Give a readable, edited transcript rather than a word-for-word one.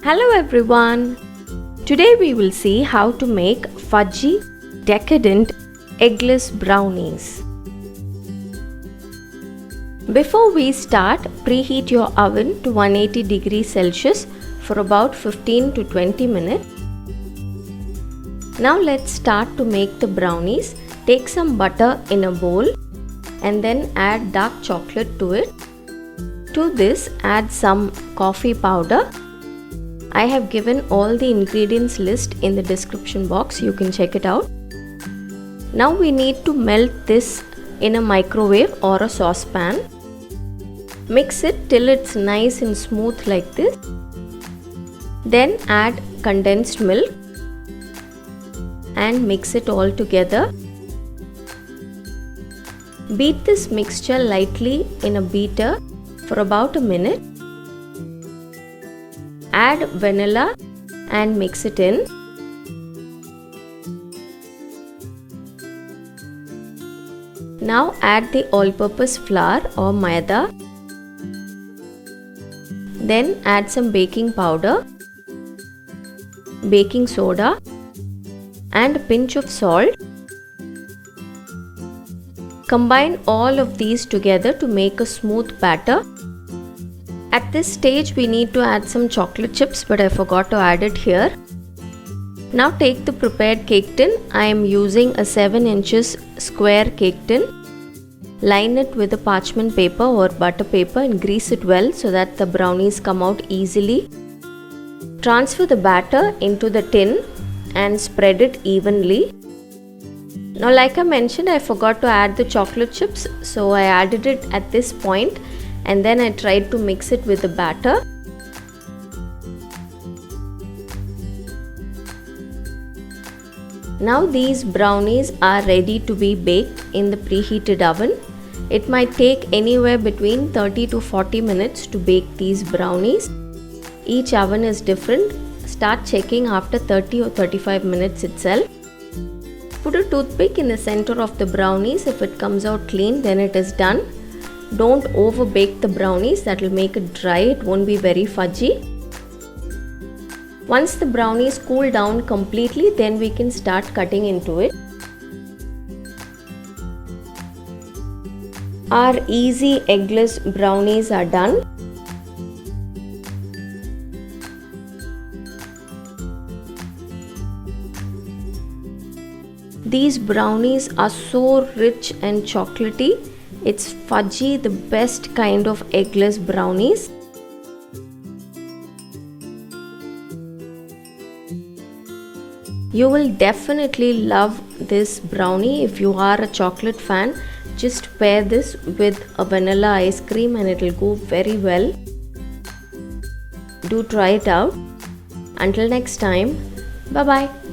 Hello everyone! Today we will see how to make fudgy, decadent, eggless brownies. Before we start, preheat your oven to 180 degrees Celsius for about 15 to 20 minutes. Now let's start to make the brownies. Take some butter in a bowl and then add dark chocolate to it. To this, add some coffee powder. I have given all the ingredients list in the description box, you can check it out. Now we need to melt this in a microwave or a saucepan. Mix it till it's nice and smooth like this. Then add condensed milk and mix it all together. Beat this mixture lightly in a beater for about a minute. Add vanilla and mix it in. Now add the all-purpose flour or maida. Then add some baking powder, baking soda and a pinch of salt. Combine all of these together to make a smooth batter. At this stage we need to add some chocolate chips, but I forgot to add it here. Now take the prepared cake tin. I am using a 7 inches square cake tin. Line it with a parchment paper or butter paper and grease it well so that the brownies come out easily. Transfer the batter into the tin and spread it evenly. Now like I mentioned, I forgot to add the chocolate chips, so I added it at this point and then I tried to mix it with the batter. Now these brownies are ready to be baked in the preheated oven. It might take anywhere between 30 to 40 minutes to bake these brownies. Each oven is different. Start checking after 30 or 35 minutes itself. Put a toothpick in the center of the brownies. If it comes out clean, then it is done. Don't over bake the brownies, that will make it dry, it won't be very fudgy. Once the brownies cool down completely, then we can start cutting into it. Our easy eggless brownies are done. These brownies are so rich and chocolatey. It's fudgy, the best kind of eggless brownies. You will definitely love this brownie. If you are a chocolate fan, just pair this with a vanilla ice cream and it will go very well. Do try it out. Until next time, bye bye.